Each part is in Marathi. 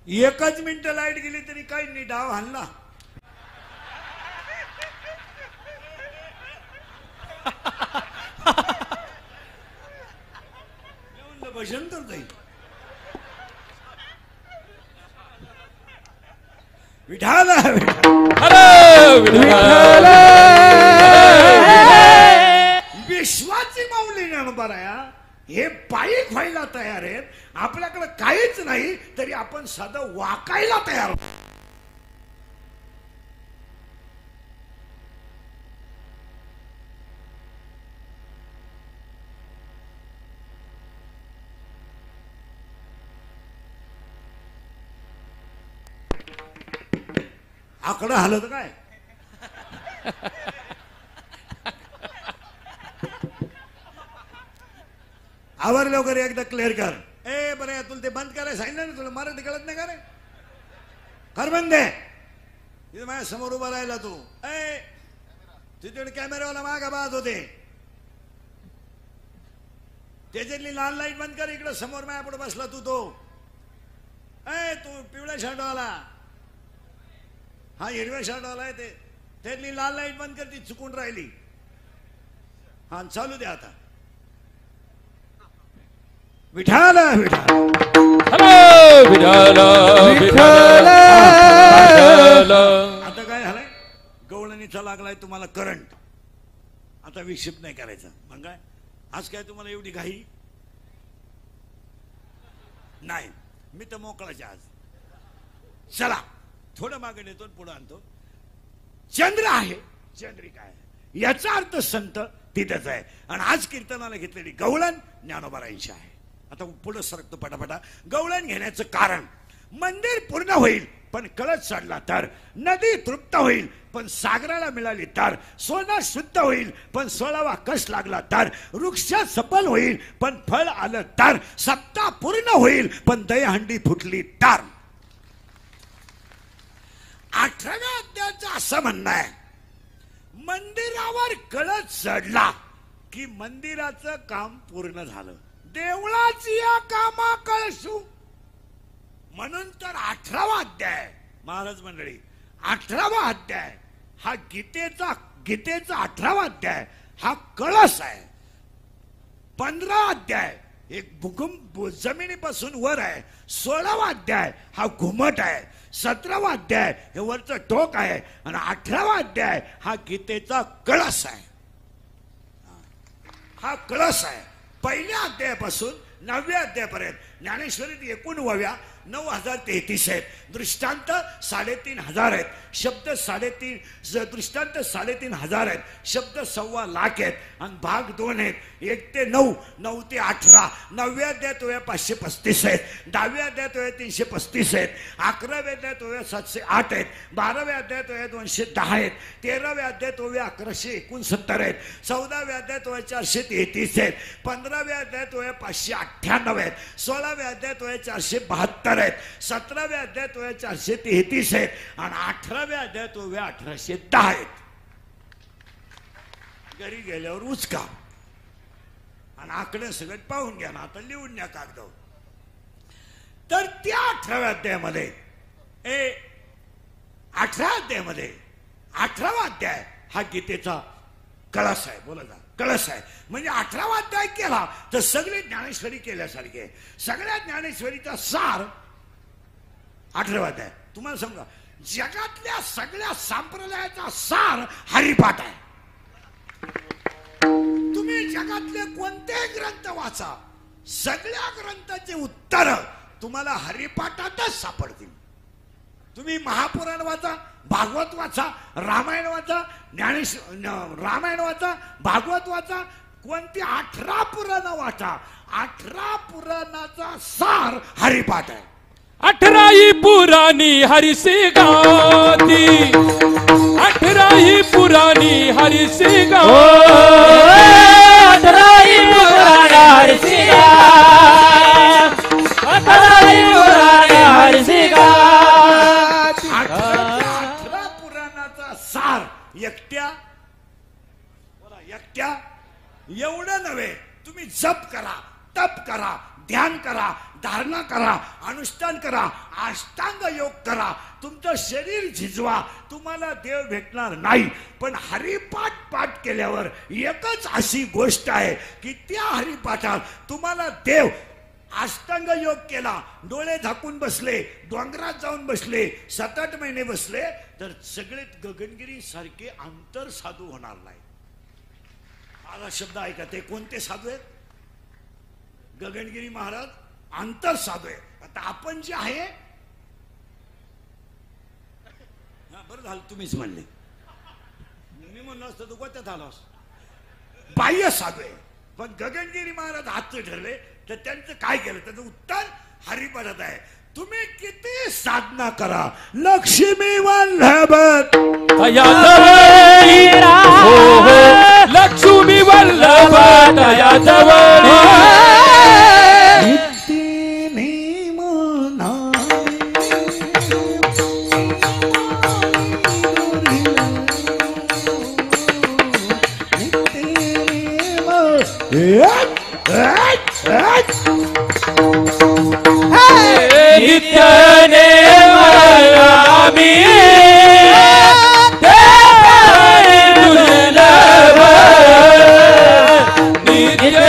एकच मिनिट लाईट गेली तरी काही नाही, डाव हल्ला. भजन तर जाईल. विठाल विश्वाची माऊली ज्ञानोबाराया हे पायी व्हायला तयार आहेत. आपल्याकडे काहीच नाही तरी आपण साधं वाकायला तयार. आकडं हलत काय आवर लवकर एकदा क्लिअर कर. ए बरं तुला ते बंद करायला सांगितलं ना, तुला मराठी कळत नाही का रे? कर बंद आहे. तिथे माझ्या समोर उभा राहिला तू. ए तिथे कॅमेरावाला मागा पाहत होते, त्याच्यातली लाल लाईट बंद कर. इकडे समोर माझ्या पुढे बसला तू. तो ए तू पिवळ्या शर्टवाला, हा हिरव्या शर्टवाला आहे ते, त्यातली लाल लाईट बंद कर, ती चुकून राहिली. हा चालू दे आता. विठाल विठाल विठाल. आता काय झालंय, गवळणीचा लागलाय तुम्हाला करंट. आता विक्षेप नाही करायचा. मग काय आज काय तुम्हाला एवढी घाई नाही? मी तर मोकळाच आज. चला थोडं मागे नेतो, पुढे आणतो. चंद्र आहे, चंद्रिका आहे, याचा अर्थ संत तिथेच आहे. आणि आज कीर्तनाला घेतलेली गवळण ज्ञानोबारायांची आहे. आता पुढे सरकतो पटापटा. गवळण घेण्याचं कारण, मंदिर पूर्ण होईल पण कळस चढला तर, नदी तृप्त होईल पण सागराला मिळाली तर, सोनं शुद्ध होईल पण 16वा कष लागला तर, वृक्ष सफल होईल पण फळ आलं तर, सप्ताह पूर्ण होईल पण दहीहंडी फुटली तर. 18व्या अध्यायाचं असं म्हणणं आहे, मंदिरावर कळस चढला की मंदिराचं काम पूर्ण झालं. देवळाची या कामा कळसू म्हणून तर 18वा अध्याय. महाराज मंडळी 18वा अध्याय हा गीतेचा 18वा अध्याय हा कळस आहे. 15वा अध्याय एक भूकंप जमिनीपासून वर आहे. 16वा अध्याय हा घुमट आहे. 17वा अध्याय हे वरचं टोक आहे. आणि 18वा अध्याय हा गीतेचा कळस आहे. हा कळस आहे. पहिल्या अध्यायापासून 9व्या अध्यायापर्यंत ज्ञानेश्वरीत एकूण वव्या 9033 आहेत. दृष्टांत 3500 आहेत. शब्द 3.5 दृष्टांत 3500 आहेत. शब्द 1.25 लाख आहेत. आणि भाग 2 आहेत. 1 ते 9, 9 ते 18. 9व्या अध्यायात वया 535 आहेत. 10व्या अध्यायात वया 335 आहेत. 11व्या अध्यायात वया 708 आहेत. 12व्या अध्यायात वया 210 आहेत. 13व्या अध्यायात वया 1169 आहेत. 14व्या अध्यायात वया 433 आहेत. 15व्या अध्यायात वया 598 आहेत. 16व्या अध्यायात वया 472 आहेत. 17व्या अध्यायात वया 433 आहेत. आणि 18व्या अध्यायात वया 1810 आहेत. घरी गेल्यावर उचका आणि आकडे सगळं पाहून घ्या ना. आता लिहून घ्या कागदावर. तर त्या 18व्या अध्यायामध्ये 18 अध्यायामध्ये 18वा अध्याय हा गीतेचा कळस आहे. बोला जा कळस आहे. म्हणजे 18वा अध्याय केला तर सगळे ज्ञानेश्वरी केल्यासारखे. सगळ्या ज्ञानेश्वरीचा सार 18वा अध्याय. तुम्हाला सांगा, जगातल्या सगळ्या संप्रदायाचा सार हरिपाठ आहे. तुम्ही जगातले कोणते ग्रंथ वाचा, सगळ्या ग्रंथाचे उत्तर तुम्हाला हरिपाठातच सापडतील. तुम्ही महापुराण वाचा, भागवत वाचा, रामायण वाचा, रामायण वाचा, भागवत वाचा, कोणती 18 पुराण वाचा. 18 पुराणाचा सार हरिपाठ आहे. 18 पुराणी हरिसे गाती, 18 पुराणी हरिसे गाती, 18 पुराण हरिसे गाती, 18 पुराण हरिसे गाती. 18 पुराणाचा सार एकट्या बोला एकट्या एवढं नव्हे. तुम्ही जप करा, तप करा, ध्यान करा, धारणा करा, अनुष्ठान करा, अष्टांग योग करा, तुमचं शरीर झिजवा, तुम्हाला देव भेटणार नाही. पण हरिपाठ पाठ केल्यावर एकच अशी गोष्ट आहे की त्या हरिपाठात तुम्हाला देव अष्टांग योग केला, डोळे झाकून बसले, डोंगरात जाऊन बसले, 7-8 महिने बसले, तर सगळे गगनगिरी सारखे अंतर साधू होणार नाही. माझा शब्द ऐका, ते कोणते साधू आहेत? गगनगिरी महाराज अंतर साधू आहे. आता आपण जे आहे, बरं झालं तुम्हीच म्हणले, मी म्हणलं असतं तू कोणत्यात आलास, बाह्य साधू आहे. पण गगनगिरी महाराज हातचं ठरले, तर त्यांचं काय केलं, त्याचं उत्तर हरिपाठात आहे. तुम्ही किती साधना करा, लक्ष्मी वल्लभत लक्ष्मी वल्लभ दया जवळ नित्य नेमामी दुर्लभ नित्य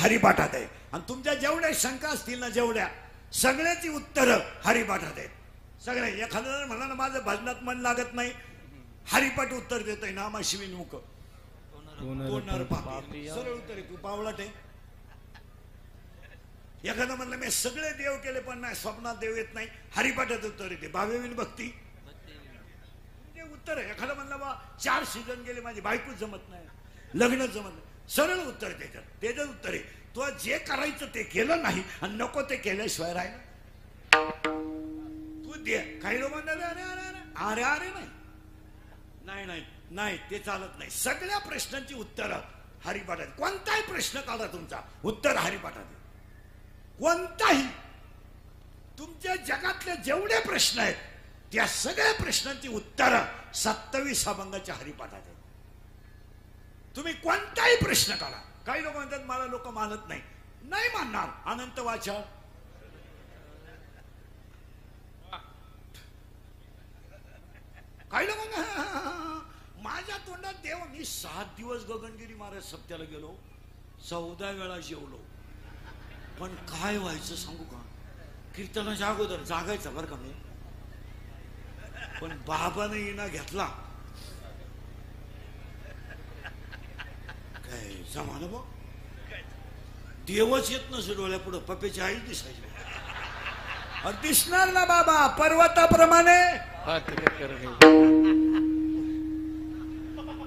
हरिपाठात आहे. आणि तुमच्या जेवढ्या शंका असतील ना, जेवढ्या सगळ्याची उत्तर हरिपाठात आहेत. सगळे एखाद्या म्हणा ना माझं भजनात मन लागत नाही, हरिपाठ उत्तर देतोय नामा शिवीन मुख सरळ उत्तर आहे. तू पावलाट आहे. एखादा म्हणलं मी सगळे देव केले पण नाही स्वप्नात देव येत नाही, हरिपाठात उत्तर येते. भावेविन भक्ती ते उत्तर आहे. एखादा म्हणला बा 4 सीझन गेले माझी बायकोच जमत नाही, लग्नच जमत नाही, सरळ उत्तर त्याच्यात उत्तर आहे. तो जे करायचं ते केलं नाही आणि नको ते केल्याशिवाय राहिलं. तू दे. काही लोक म्हणतात अरे अरे अरे अरे अरे नाही नाही नाही, ते चालत नाही. सगळ्या प्रश्नांची उत्तर हरिपाठात. कोणताही प्रश्न काढा तुमचा, उत्तर हरिपाठात. कोणताही तुमच्या जगातले जेवढे प्रश्न आहेत त्या सगळ्या प्रश्नांची उत्तर 27 अभंगाच्या हरिपाठात आहेत. तुम्ही कोणताही प्रश्न काढा. काही लोक म्हणतात मला लोक मानत नाही, नाही मानणार. अनंत वाचा काही लोक माझ्या तोंडात देव. मी 7 दिवस गगनगिरी महाराज सप्त्याला गेलो, 14 वेळा जेवलो, पण काय व्हायचं सांगू का, कीर्तनाच्या अगोदर जागायचं बरं का मी, पण बाबाने येणं घेतला काय जमाना बघ, देवच येत नसे डोळ्या पुढं, पप्पेची आई दिसायची. दिसणार ना बाबा पर्वताप्रमाणे.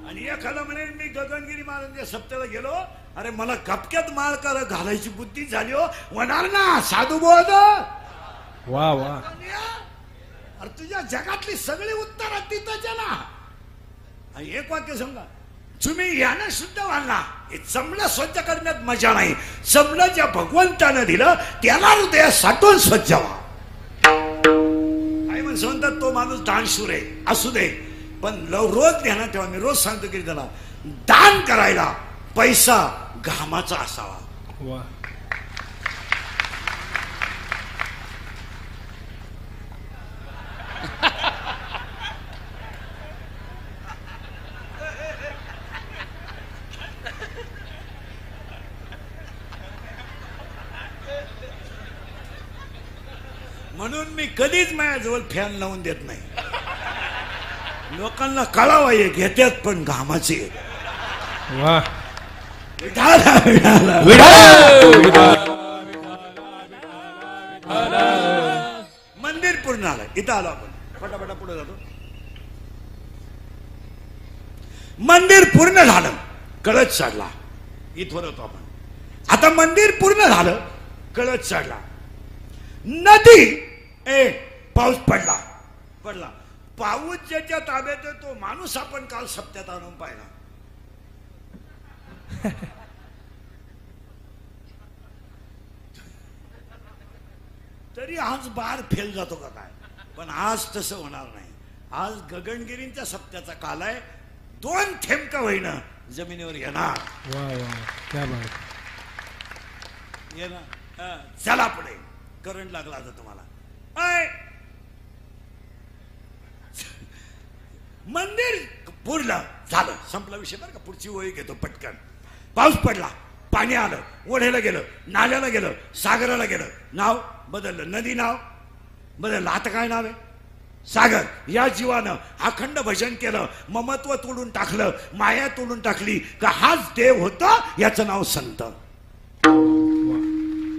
आणि एखादा म्हणे मी गगनगिरी महाराजांच्या सप्त्याला गेलो, अरे मला गपक्यात माळ कर घालायची बुद्धी झाली हो, होणार ना साधू बोध. वा वा. अरे तुझ्या जगातली सगळी उत्तर तिथंच ना. आणि एक वाक्य सांगा, तुम्ही यानं शुद्ध व्हाल. हे चमडं स्वच्छ करण्यात मजा नाही. चमडं ज्या भगवंतानं दिलं त्याला हृदयात साठवून स्वच्छ व्हा. काय म्हणून म्हणतात तो माणूस दानशूर आहे, असू दे, पण रोज ध्यानात ठेवा. मी रोज सांगतो की त्याला दान करायला पैसा घामाचा असावा. वा. म्हणून मी कधीच माझ्याजवळ फॅन लावून देत नाही. लोकांना कळावा हे घेतात पण घामाचे. वा. मंदिर पूर्ण पूर्ण झालं. इथं आलो आपण, पटापटा पुढे जातो. मंदिर पूर्ण झालं, कळस चढला. इथवर होतो आपण. आता मंदिर पूर्ण झालं, कळस चढला. नदी पाऊस पडला. पाऊस ज्याच्या ताब्यात तो माणूस आपण काल सप्त्यात आणून पाहिला. तरी आज बार फेल जातो का काय? पण आज तसं होणार नाही. आज गगनगिरींच्या सप्त्याचा काल आहे. 2 थेंब का होईना जमिनीवर येणार. वा वा, क्या बात. येणार. चला पुढे, करंट लागला आता तुम्हाला. मंदिर पूर्ण झालं, संपला विषय बरं का. पुढची ओळी घेतो पटकन. पाऊस पडला, पाणी आलं, ओढ्याला गेलं, नाल्याला गेलं, सागराला गेलं. नाव बदललं, नदी नाव बदललं. आता काय नाव आहे? सागर. या जीवानं अखंड भजन केलं, ममत्व तोडून टाकलं, माया तोडून टाकली का हाच देव होता. याचं नाव संत.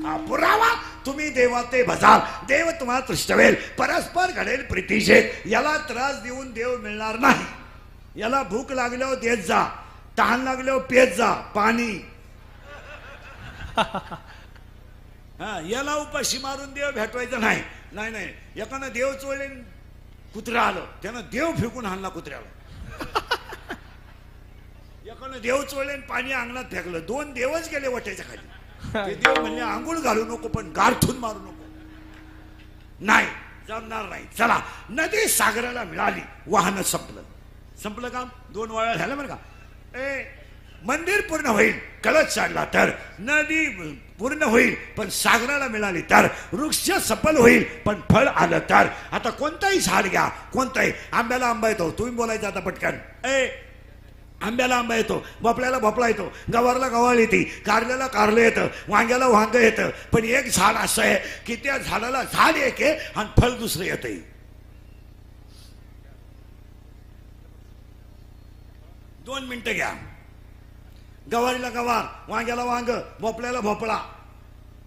हा पुरावा. तुम्ही देवाते भजाल, देव तुम्हाला तृष्टवेल, परस्पर घडेल प्रीतीशे. याला त्रास देऊन देव मिळणार नाही. याला भूक लागल्यावर देत जा, तहान लागल्यावर पेत जा पाणी. हा, याला उपाशी मारून देव भेटवायचा नाही. नाही नाही, एकानं देव चोळले, कुत्रा आलं, त्यानं देव फेकून आणला कुत्र्याला. एकानं देव चोळले, पाणी अंगणात फेकलं. 2 देवच गेले वाट्याच्या खाली. ते देव म्हणले आंघोळ घालू नको, पण गारठून मारू नको. नाही, जमणार नाही. चला, नदी सागराला मिळाली, वाहन संपलं काम. 2 वाळ्या झाल्या बरं का. मंदिर पूर्ण होईल, कळस चढला तर. नदी पूर्ण होईल पण सागराला मिळाली तर. वृक्ष सफल होईल पण फळ आलं तर. आता कोणताही झाड घ्या, कोणताही. आंब्याला आंबा येतो, तुम्ही बोलायचं आता पटकन. आंब्याला आंबा येतो, भोपळ्याला भोपळा येतो, गवारला गवार येते, कारल्याला कारलं येतं, वांग्याला वांग येतं. पण एक झाड असं आहे की त्या झाडाला झाड एक आहे आणि फळ दुसरं येते. दोन मिनिटं घ्या. गवारीला गवार, वांग्याला वांग, भोपळ्याला भोपळा.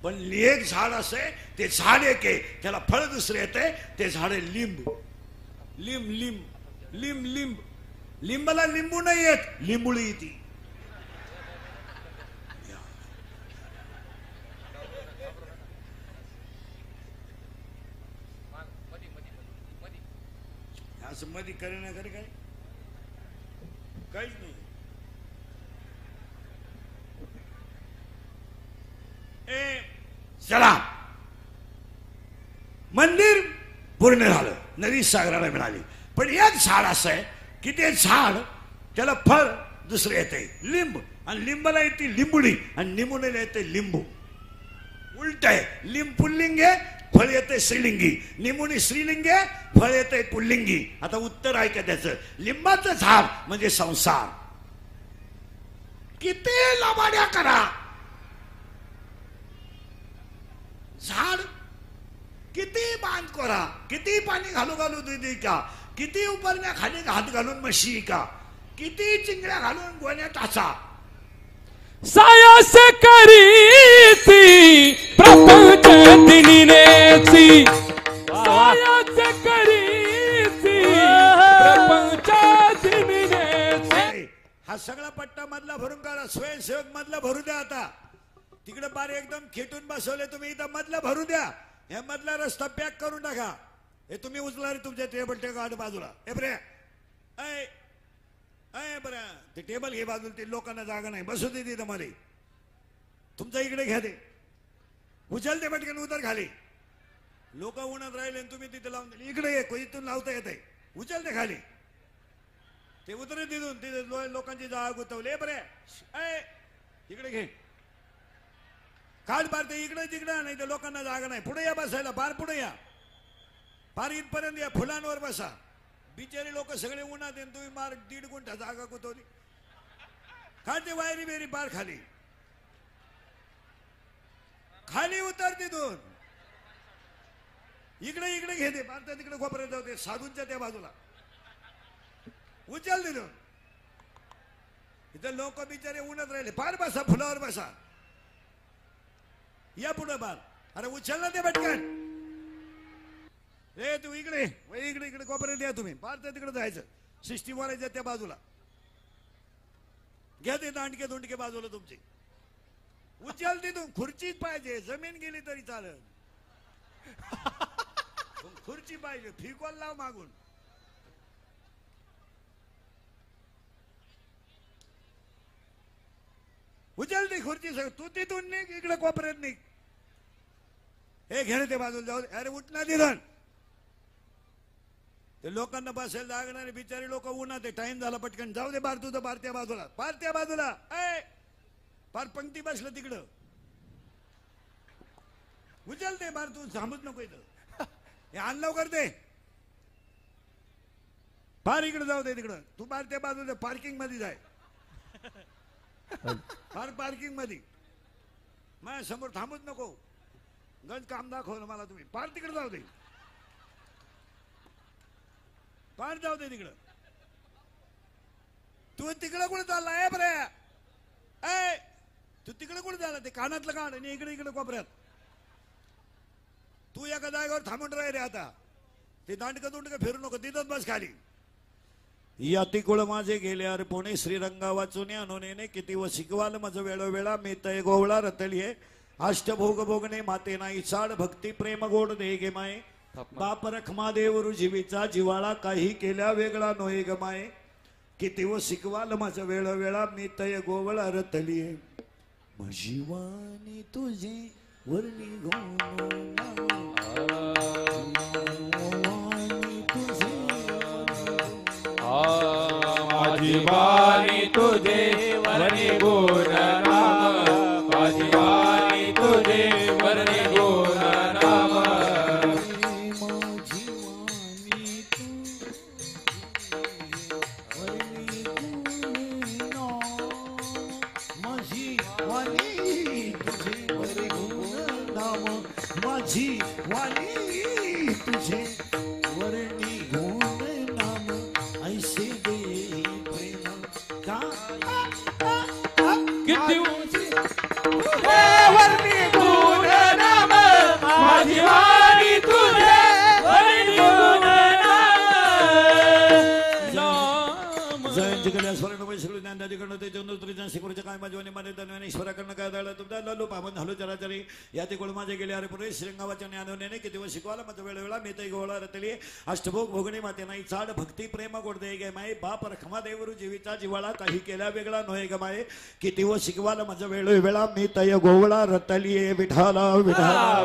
पण एक झाड असं आहे, ते झाड एक आहे, त्याला फळ दुसरं येते. ते झाड आहे लिंब. लिंब लिंब लिंब लिंब. लिंबाला लिंबू नाही येत, लिंबुळी येते. असं मध्ये करे ना करे काय काहीच नाही. चला, मंदिर पूर्ण झालं, नदी सागराला मिळाली. पण एक झाड असं आहे की ते झाड, त्याला फळ दुसरं येते लिंब, आणि लिंबाला येते लिंबुडी, आणि लिंबुडीला येते लिंबू. उलट आहे. लिंब पुल्लिंग आहे, फळ येते स्त्रीलिंगी. लिंबुडी स्त्रीलिंग आहे, फळ येते पुल्लिंगी. आता उत्तर आहे का त्याचं? लिंबाचं झाड म्हणजे संसार. किती लाभाड्या करा, झाड किती बांध करा, किती पाणी घालू घालू दूध का, किती उपरण्या खाली हात घालून म्हशी का, किती चिंगड्या घालून गोण्या टाचा. सायास करीती प्रपंच दिनीनेची. सायास करीती प्रपंच दिनीनेची. हा सगळा पट्टा मधला भरून काढा. स्वयंसेवक मधला भरू द्या. आता तिकडे बार एकदम खेटून बसवले तुम्ही, इथं मधला भरू द्या. हे मधला रस्ता पॅक करून टाका. हे तुम्ही उचला रे तुमच्या टेबल टेका बाजूला. हे बरे बरं, ते टेबल घे बाजूला. ते लोकांना जागा नाही, बसू दे तिथं मध्ये. तुमच्या इकडे घ्या, ते उचल ते पटकन उतर खाली. लोक उन्हात राहिले तुम्ही तिथे लावून दिले. इकडे ये, इथून लावता येत आहे. उचल ते खाली, ते उतरे तिथून. तिथे लोकांची जागा गुतवली. बरे इकडे घे, काढ पार. ते इकडे तिकडे नाही तर लोकांना जागा नाही. पुढे या बसायला, पार पुढे या, पार इथपर्यंत या. फुलांवर बसा. बिचारे लोक सगळे उन्हात येऊन तुम्ही मार 1.5 गुंठा जागा गुतवली. खाते वायरी बेरी पार खाली. खाली उतर तिथून. इकडे इकडे घेते पार. तिकडे खोपऱ्यात जाऊ दे, साधूंच्या त्या बाजूला. उचल तिथून. इथं लोक बिचारे उन्हात राहिले. पार बसा, फुलावर बसा. या पुढे पार. अरे उचल ना ते पटकन. ए तू इकडे इकडे इकडे कोपऱ्यात या तुम्ही फार तर तिकडे जायचं सिस्टीम वालायच्या त्या बाजूला घ्या ते दांडके दोंडके बाजूला तुमची उचल तिथून खुर्चीच पाहिजे जमीन गेली तरी चालेल खुर्ची पाहिजे फिकॉल लाव मागून उचल ती खुर्ची तू तिथून निघ इकडे कोपऱ्यात निघ हे घेणे ते बाजूला जाऊ अरे उठना तिथून ते लोकांना बसायला लागणारे बिचारी लोक उन्हात टाइम झाला पटकन जाऊ दे बार तुझं बार त्या बाजूला ए पार पंक्ती बसलं तिकडं उचल ते बार तू थांबत नको इथं हे आण लवकर ते फार इकडे जाऊ दे तिकडं तू बार त्या बाजूला पार्किंग मध्ये जाय फार पार्किंग मध्ये माझ्या समोर थांबत नको गंज काम दाखवलं मला तुम्ही फार तिकडे जाऊ दे फार जाऊ दे तिकडं तू तिकडं कुठे चालला बरे ए तू तिकडे कुठे झाला ते कानातलं काढ आणि इकडे इकडे कोपऱ्यात तू एका जागेवर थांबून राह रे आता ते दांडकं दुंडकं फिरू नको तिथंच बस खाली याती कुळ माझे गेले अरे पुणे श्रीरंगा वाचून अनुने किती व शिकवाल माझं वेळोवेळा मी तय गोवळा रतलिये अष्टभोग भोगणे माते नाही चाड भक्ती प्रेम गोड दे गे माये बाप रखमा देव रुजीवीचा जिवाळा काही केल्या वेगळा नोये गमाये किती व शिकवाल माझं वेळोवेळा मी तय गोवळा रतलिये मजिवानी तुझे वर्णी माझी वाणी तुझे वर्णी गुण नाम माझी वाणी तुझे वर्णी गुण नाम माझी वाणी तुझे वर्णी गुण नाम माझी वाणी तुझे वर्णी गुण नाम ऐसे दे प्रेम का किती वर्णी गुण नाम माझी वाणी तुझे वर्णी गुण नाम जयंती कल्याण स्मरण वैश्वरी ज्ञानाधिकरण ते चंद्रत्रिजन शिखरच्या काय माझे माने ज्ञानेश्वराकडनं काय दाळा तुमचा लालू पावन झालो चराचरी या ते कोळ माझे गेले अरे पुरे श्रीरंगावाच्या ज्ञानवने किती व शिकवाला माझं वेळोवेळा मी ते गोळा रतली अष्टभोग भोगणे माते नाही चाड भक्ती प्रेम गोड दे गे माये बाप रखमा देवरू जीवीचा जिवाळा काही केल्या वेगळा नोहे ग माये किती व शिकवाला माझं वेळोवेळा मी तय गोवळा रतलिये विठाला विठाला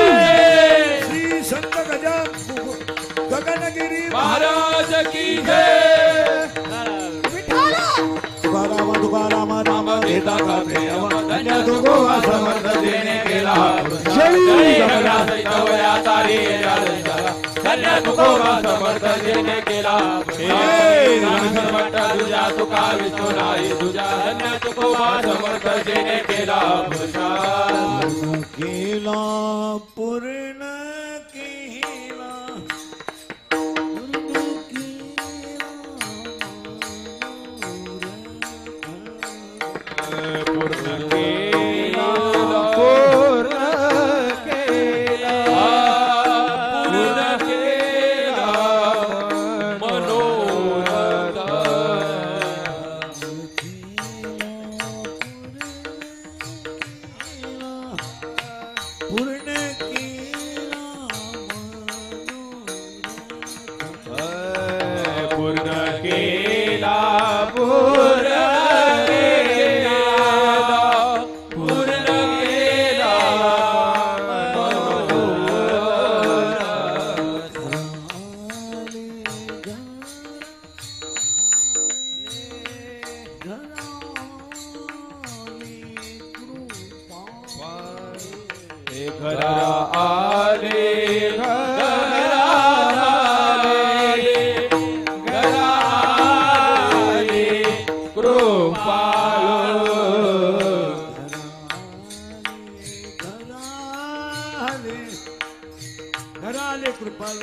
श्री संत गगनगिरी महाराज की जय तुकाराम राम गीता का प्रेम धन्य तुको समर्थ देणे केला जय जगन्नाथ जवया तारी धन्य तुको समर्थ देणे केला समर्थ तुझ्या तुका विष्णू नाही तुझ्या धन्य तुको समर्थ देणे केला केला पूर्ण केला घरा आले घरा आले घरा आले कृपाळू घराले कृपाल